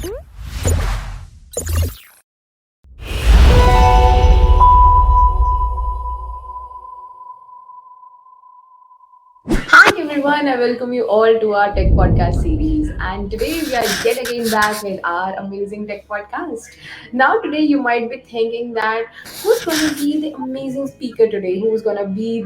Hi everyone, I welcome you all to our tech podcast series. And today we are yet again back with our amazing tech podcast. Now, today you might be thinking that who's going to be the amazing speaker today? Who's going to be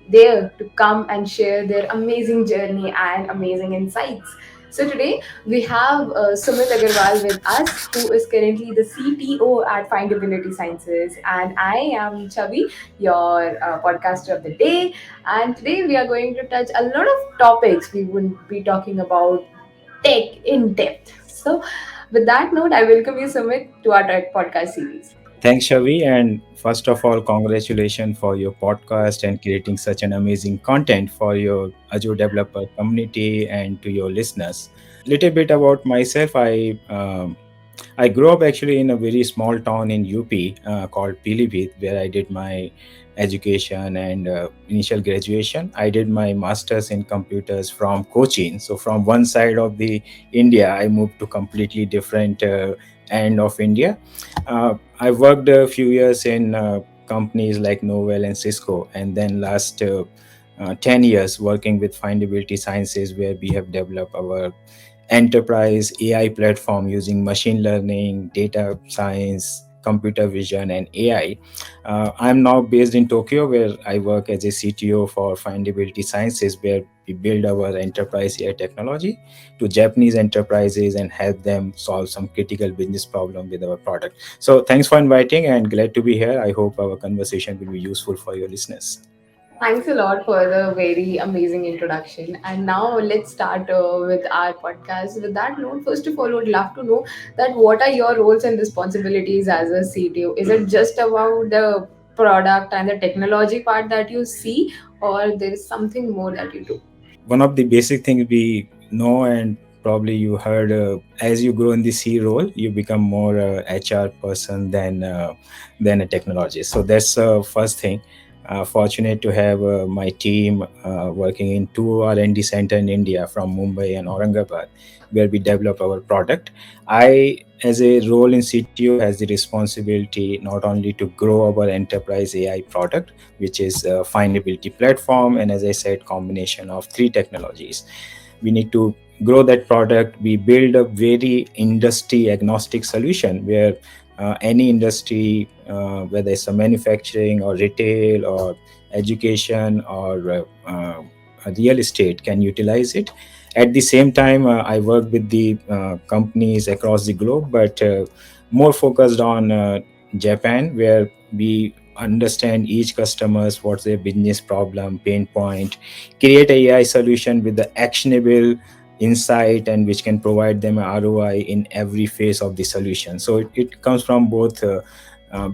there to come and share their amazing journey and amazing insights? So, today we have Sumit Agrawal with us, who is currently the CTO at Findability Sciences. And I am Chavi, your podcaster of the day, and today we are going to touch a lot of topics. We will be talking about tech in depth. So, with that note, I welcome you, Sumit, to our tech podcast series. Thanks, Shavi. And first of all, congratulations for your podcast and creating such an amazing content for your Azure developer community and to your listeners. Little bit about myself. I grew up actually in a very small town in UP called Pilibhit, where I did my education and initial graduation. I did my masters in computers from Cochin. So from one side of the India, I moved to completely different end of India. I worked a few years in companies like Novell and Cisco, and then last 10 years working with Findability Sciences, where we have developed our enterprise AI platform using machine learning, data science, computer vision, and AI. I'm now based in Tokyo, where I work as a CTO for Findability Sciences, where we build our enterprise AI technology to Japanese enterprises and help them solve some critical business problem with our product. So thanks for inviting and glad to be here. I hope our conversation will be useful for your listeners. Thanks a lot for the very amazing introduction. And now let's start with our podcast. With that note, first of all, I would love to know that what are your roles and responsibilities as a CTO? Is it just about the product and the technology part that you see, or there is something more that you do? One of the basic things we know, and probably you heard, as you grow in the C role, you become more HR person than a technologist. So that's first thing. Fortunate to have my team working in two R&D center in India from Mumbai and Aurangabad, where we develop our product. I, as a role in CTO, has the responsibility not only to grow our enterprise AI product, which is a findability platform, and as I said, combination of three technologies. We need to grow that product. We build a very industry agnostic solution where any industry, whether it's a manufacturing or retail or education or real estate, can utilize it. At the same time, I work with the companies across the globe, but more focused on Japan, where we understand each customers, what's their business problem, pain point, create a AI solution with the actionable insight and which can provide them a ROI in every phase of the solution. So it comes from both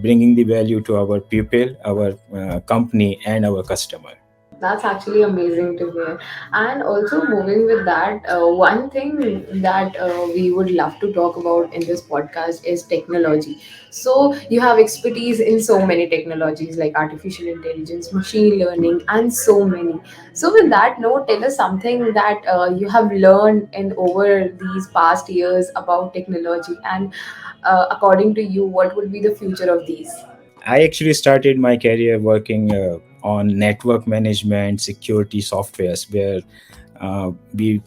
bringing the value to our people, our company, and our customer. That's actually amazing to hear. And also, moving with that, one thing that we would love to talk about in this podcast is technology. So, you have expertise in so many technologies like artificial intelligence, machine learning, and so many. So, with that note, tell us something that you have learned in over these past years about technology, and according to you, what would be the future of these? I actually started my career working on network management, security softwares, where we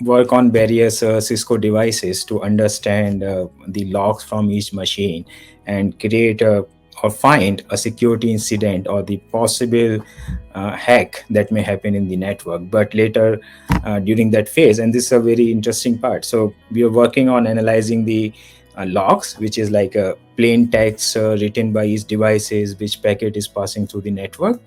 work on various Cisco devices to understand the logs from each machine and create or find a security incident or the possible hack that may happen in the network. But later, during that phase, and this is a very interesting part. So we are working on analyzing the logs, which is like a plain text written by each devices, which packet is passing through the network,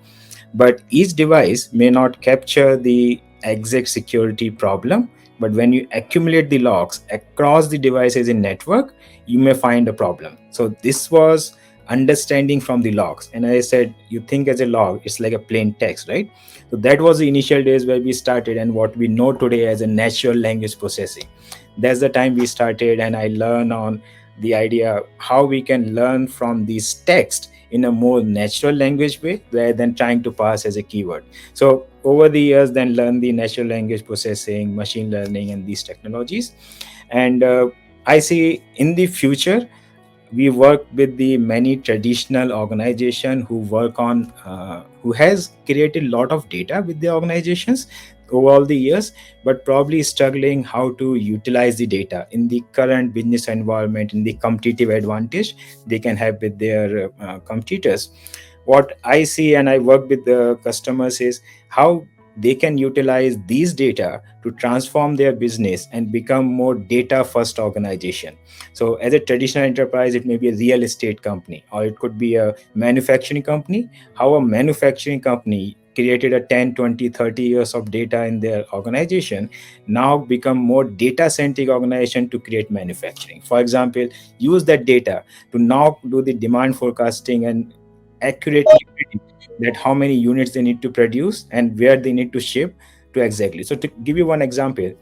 but each device may not capture the exact security problem. But when you accumulate the logs across the devices in network, you may find a problem. So this was understanding from the logs. And as I said, you think as a log, it's like a plain text, right? So that was the initial days where we started, and what we know today as a natural language processing. That's the time we started, and I learned on the idea how we can learn from these text in a more natural language way rather than trying to pass as a keyword. So over the years, then learn the natural language processing, machine learning, and these technologies. And I see in the future we work with the many traditional organization who work on who has created a lot of data with the organizations over all the years, but probably struggling how to utilize the data in the current business environment, in the competitive advantage they can have with their competitors. What I see and I work with the customers is how they can utilize these data to transform their business and become more data first organization. So as a traditional enterprise, it may be a real estate company or it could be a manufacturing company. How a manufacturing company created a 10, 20, 30 years of data in their organization now become more data centric organization to create manufacturing. For example, use that data to now do the demand forecasting and accurately predict that how many units they need to produce and where they need to ship to exactly. So to give you one example,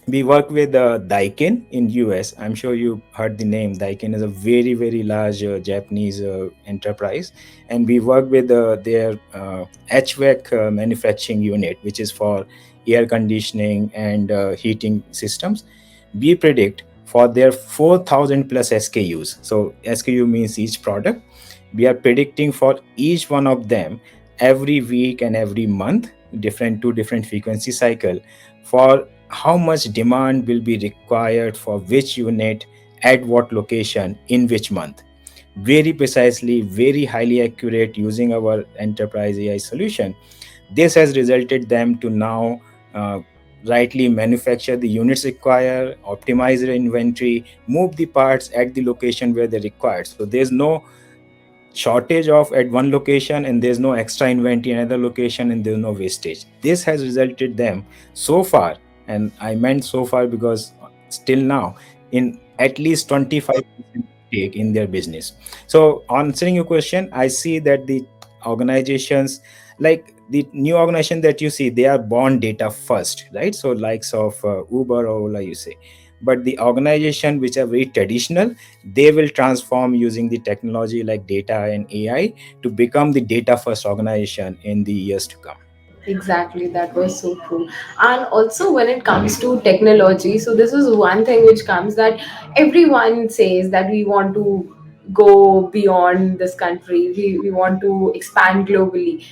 we work with Daikin in US. I'm sure you heard the name. Daikin is a very very large Japanese enterprise, and we work with their HVAC manufacturing unit, which is for air conditioning and heating systems. We predict for their 4,000 plus SKUs. So SKU means each product. We are predicting for each one of them every week and every month, different to different frequency cycle, for how much demand will be required for which unit at what location in which month. Very precisely, very highly accurate using our enterprise AI solution. This has resulted them to now rightly manufacture the units required, optimize their inventory, move the parts at the location where they're required. So there's no shortage of at one location and there's no extra inventory in another location and there's no wastage. This has resulted them so far, and I meant so far because still now, in at least 25% take in their business. So answering your question, I see that the organizations, like the new organization that you see, they are born data first, right? So likes of Uber or Ola, you say. But the organization which are very traditional, they will transform using the technology like data and AI to become the data first organization in the years to come. Exactly, that was so true. And also, when it comes to technology, so this is one thing which comes that everyone says that we want to go beyond this country, we want to expand globally.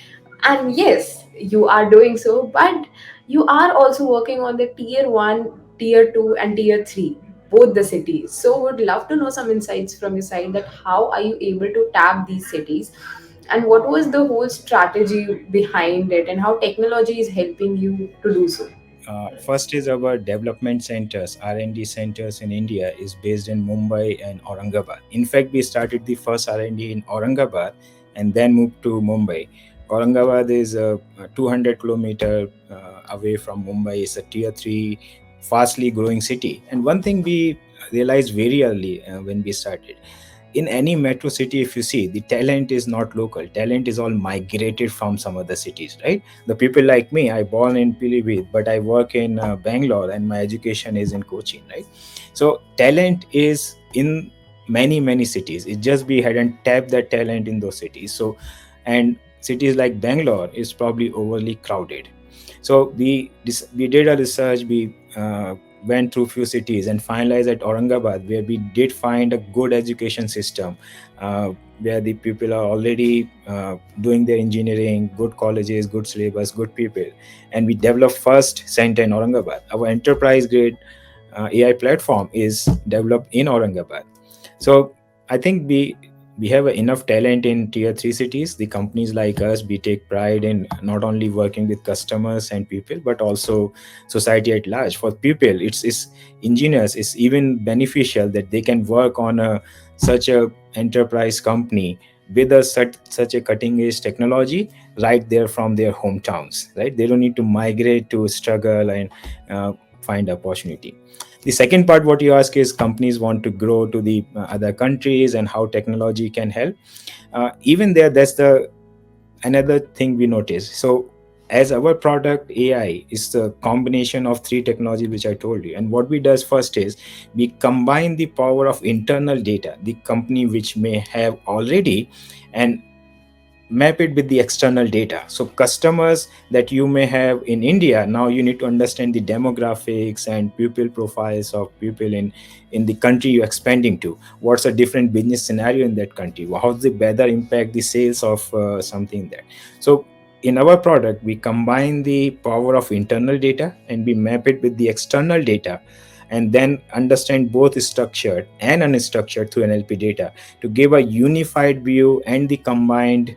And yes, you are doing so, but you are also working on the tier 1, tier 2, and tier 3, both the cities. So, would love to know some insights from your side that how are you able to tap these cities and what was the whole strategy behind it and how technology is helping you to do so. First is our development centers, R&D centers in India is based in Mumbai and Aurangabad. In fact, we started the first R&D in Aurangabad and then moved to Mumbai. Aurangabad is 200 kilometer away from Mumbai. It's a tier 3 fastly growing city. And one thing we realized very early when we started, in any metro city, if you see, the talent is not local, talent is all migrated from some other cities, right? The people like me, I born in Pilibhit, but I work in Bangalore and my education is in Cochin, right? So talent is in many many cities. It just we hadn't tapped that talent in those cities. So, and cities like Bangalore is probably overly crowded. So we did a research. We went through few cities and finalized at Aurangabad, where we did find a good education system, where the people are already doing their engineering, good colleges, good syllabus, good people, and we developed first center in Aurangabad. Our enterprise grade AI platform is developed in Aurangabad. So I think we have enough talent in tier 3 cities. The companies like us, we take pride in not only working with customers and people, but also society at large. For people, it's engineers, it's even beneficial that they can work on such a enterprise company with such a cutting edge technology right there from their hometowns, right? They don't need to migrate to struggle and find opportunity. The second part what you ask is companies want to grow to the other countries and how technology can help. Even there, that's the another thing we notice. So as our product AI is the combination of three technologies which I told you, and what we does first is we combine the power of internal data the company which may have already, and map it with the external data. So customers that you may have in India, now you need to understand the demographics and pupil profiles of people in the country you're expanding to. What's a different business scenario in that country? How's the weather impact the sales of something there? So in our product, we combine the power of internal data and we map it with the external data, and then understand both structured and unstructured through NLP data to give a unified view and the combined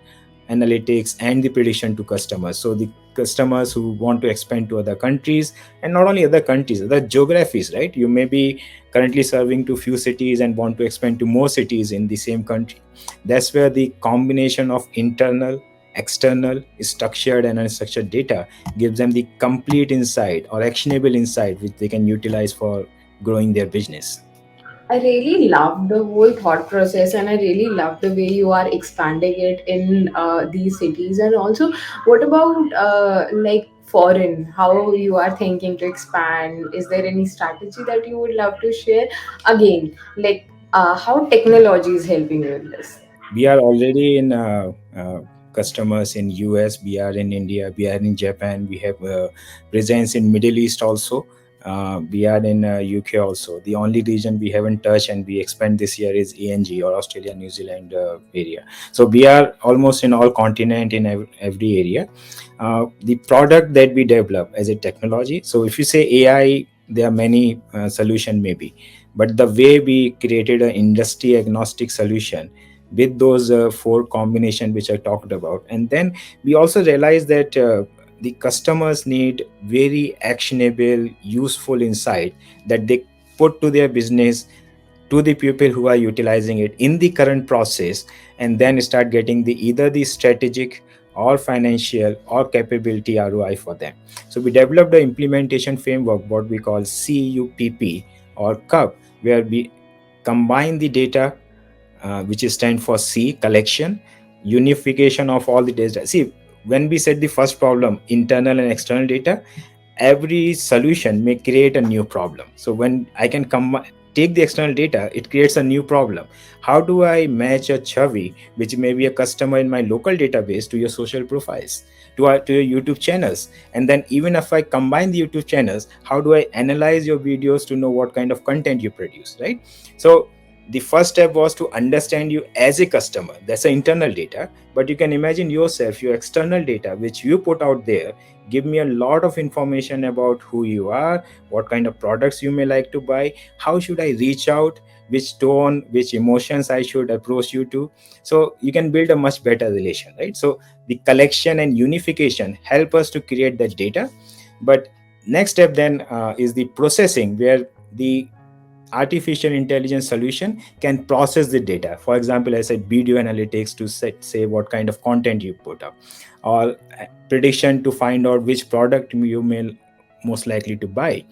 analytics and the prediction to customers. So the customers who want to expand to other countries, and not only other countries, other geographies, right? You may be currently serving to few cities and want to expand to more cities in the same country. That's where the combination of internal, external, structured and unstructured data gives them the complete insight or actionable insight which they can utilize for growing their business. I really love the whole thought process, and I really love the way you are expanding it in these cities. And also, what about like foreign? How you are thinking to expand? Is there any strategy that you would love to share? Again, like how technology is helping you in this? We are already in customers in US, we are in India, we are in Japan, we have presence in Middle East also. We are in UK also. The only region we haven't touched and we expand this year is ENG, or Australia New Zealand area. So we are almost in all continent, in every area. The product that we develop as a technology, so if you say AI, there are many solution maybe, but the way we created an industry agnostic solution with those four combination which I talked about. And then we also realized that the customers need very actionable, useful insight that they put to their business, to the people who are utilizing it in the current process, and then start getting the either the strategic or financial or capability ROI for them. So we developed the implementation framework, what we call CUPP or CUP, where we combine the data, which is stand for C, collection, unification of all the data. See, when we set the first problem, internal and external data, every solution may create a new problem. So when I can come take the external data, it creates a new problem. How do I match a chavi, which may be a customer in my local database, to your social profiles, to your YouTube channels? And then even if I combine the YouTube channels, how do I analyze your videos to know what kind of content you produce, right? So the first step was to understand you as a customer. That's the internal data. But you can imagine yourself, your external data which you put out there give me a lot of information about who you are, what kind of products you may like to buy, how should I reach out, which tone, which emotions I should approach you to. So you can build a much better relation, right? So the collection and unification help us to create that data. But next step then is the processing, where the artificial intelligence solution can process the data. For example, I said video analytics to say what kind of content you put up, or prediction to find out which product you may most likely to buy.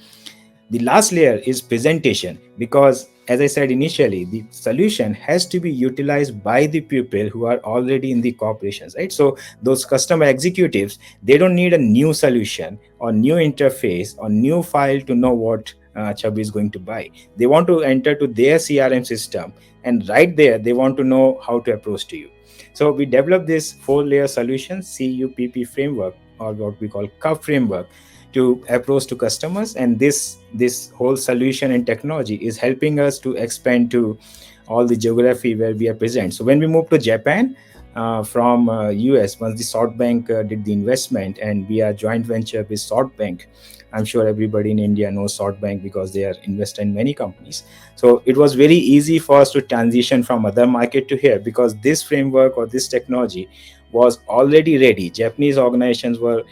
The last layer is presentation, because as I said initially, the solution has to be utilized by the people who are already in the corporations, right? So those customer executives, they don't need a new solution or new interface or new file to know what Chubby is going to buy. They want to enter to their CRM system, and right there they want to know how to approach to you. So we developed this four layer solution, CUPP framework, or what we call CUP framework, to approach to customers. And this whole solution and technology is helping us to expand to all the geography where we are present. So when we moved to Japan from US, once the SoftBank did the investment, and we are joint venture with SoftBank. I'm sure everybody in India knows SoftBank because they are invested in many companies. So it was very easy for us to transition from other market to here, because this framework or this technology was already ready. Japanese organizations were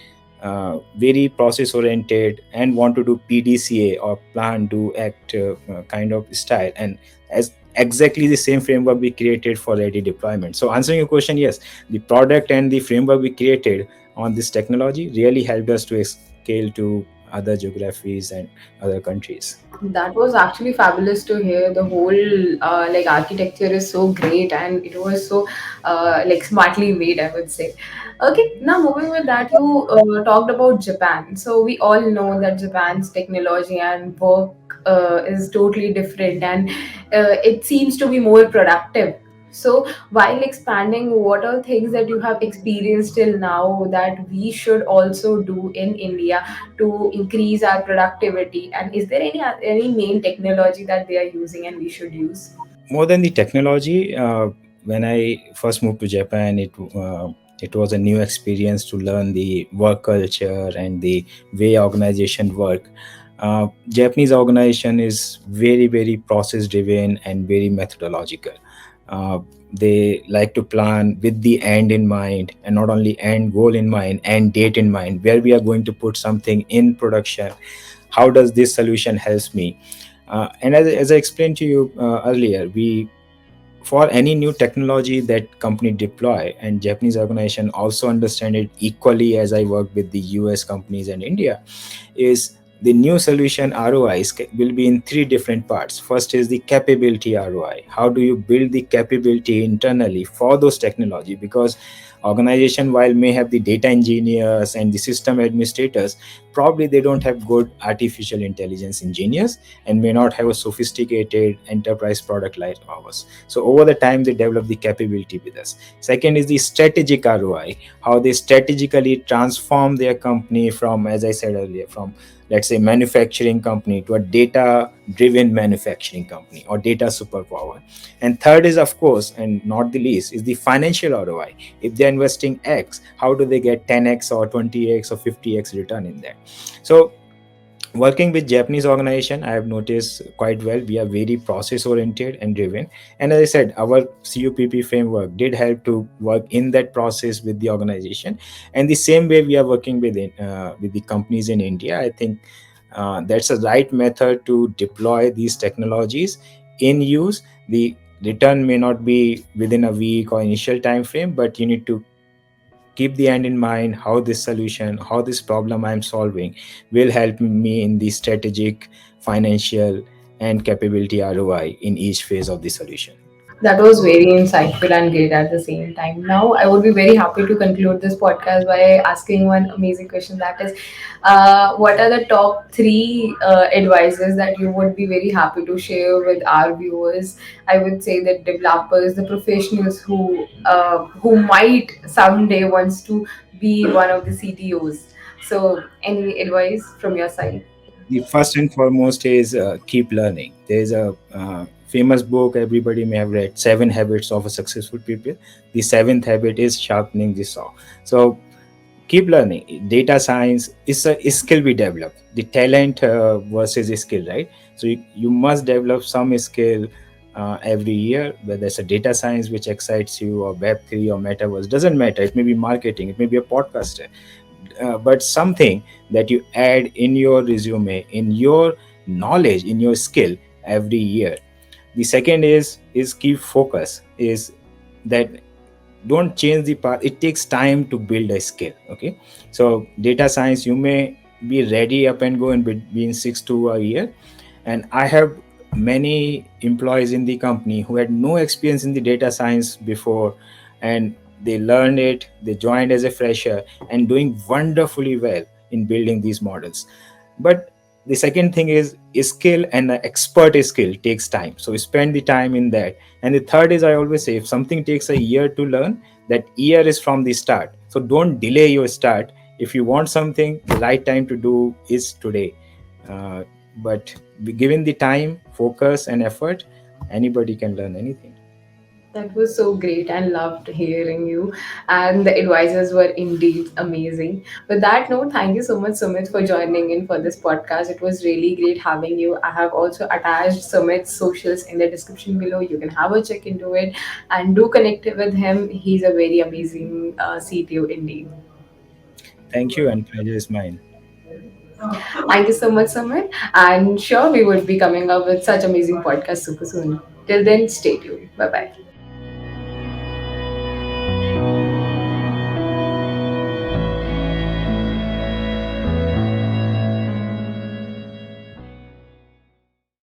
very process oriented and want to do PDCA, or plan do act kind of style, and as exactly the same framework we created for ready deployment. So answering your question, yes, the product and the framework we created on this technology really helped us to scale to other geographies and other countries. That was actually fabulous to hear. The whole like architecture is so great, and it was so like smartly made, I would say. Okay, now moving with that, you talked about Japan. So we all know that Japan's technology and work is totally different, and it seems to be more productive. So, while expanding, what are things that you have experienced till now that we should also do in India to increase our productivity? And is there any main technology that they are using and we should use? More than the technology, when I first moved to Japan, it was a new experience to learn the work culture and the way organization work. Japanese organization is very process driven and very methodological. uh, they like to plan with the end in mind, and not only end goal in mind and date in mind, where we are going to put something in production. How does this solution helps me? And as I explained to you earlier, we, for any new technology that company deploy, and Japanese organization also understand it equally as I work with the US companies and India, is the new solution ROIs will be in three different parts. First is the capability ROI. How do you build the capability internally for those technology? Because organization, while may have the data engineers and the system administrators, probably they don't have good artificial intelligence engineers and may not have a sophisticated enterprise product like ours. So over the time they develop the capability with us. Second is the strategic ROI, how they strategically transform their company from, as I said earlier, from, let's say, manufacturing company to a data driven manufacturing company or data superpower. And third is, of course, and not the least, is the financial ROI. If they're investing X, how do they get 10x or 20x or 50x return in that? So working with Japanese organization, I have noticed quite well, we are very process oriented and driven. And as I said, our CUPP framework did help to work in that process with the organization. And the same way we are working with the companies in India, I think that's a right method to deploy these technologies in use. The return may not be within a week or initial time frame, but you need to keep the end in mind, how this solution, how this problem I'm solving will help me in the strategic, financial, and capability ROI in each phase of the solution. That was very insightful and great at the same time. Now, I would be very happy to conclude this podcast by asking one amazing question, that is, what are the top three advices that you would be very happy to share with our viewers? I would say that developers, the professionals who might someday wants to be one of the CTOs. So, any advice from your side? The first and foremost is keep learning. There's a famous book everybody may have read, Seven Habits of a Successful People. The seventh habit is sharpening the saw. So keep learning. Data science is a skill we develop, the talent versus skill, right? So you must develop some skill every year, whether it's a data science which excites you, or web3 or metaverse, doesn't matter. It may be marketing, it may be a podcaster, but something that you add in your resume, in your knowledge, in your skill every year. The second is keep focus, is that don't change the path. It takes time to build a skill. Okay, so data science, you may be ready up and go in between 6 to a year. And I have many employees in the company who had no experience in the data science before, and they learned it, they joined as a fresher and doing wonderfully well in building these models. But the second thing is skill, and expert skill takes time, so spend the time in that. And the third is, I always say, if something takes a year to learn, that year is from the start. So don't delay your start. If you want something, the right time to do is today. But given the time, focus, and effort, anybody can learn anything. That was so great and loved hearing you. And the advisors were indeed amazing. With that note, thank you so much, Sumit, for joining in for this podcast. It was really great having you. I have also attached Sumit's socials in the description below. You can have a check into it and do connect with him. He's a very amazing CTO indeed. Thank you, and pleasure is mine. Thank you so much, Sumit. And sure, we would be coming up with such amazing podcasts super soon. Till then, stay tuned. Bye bye.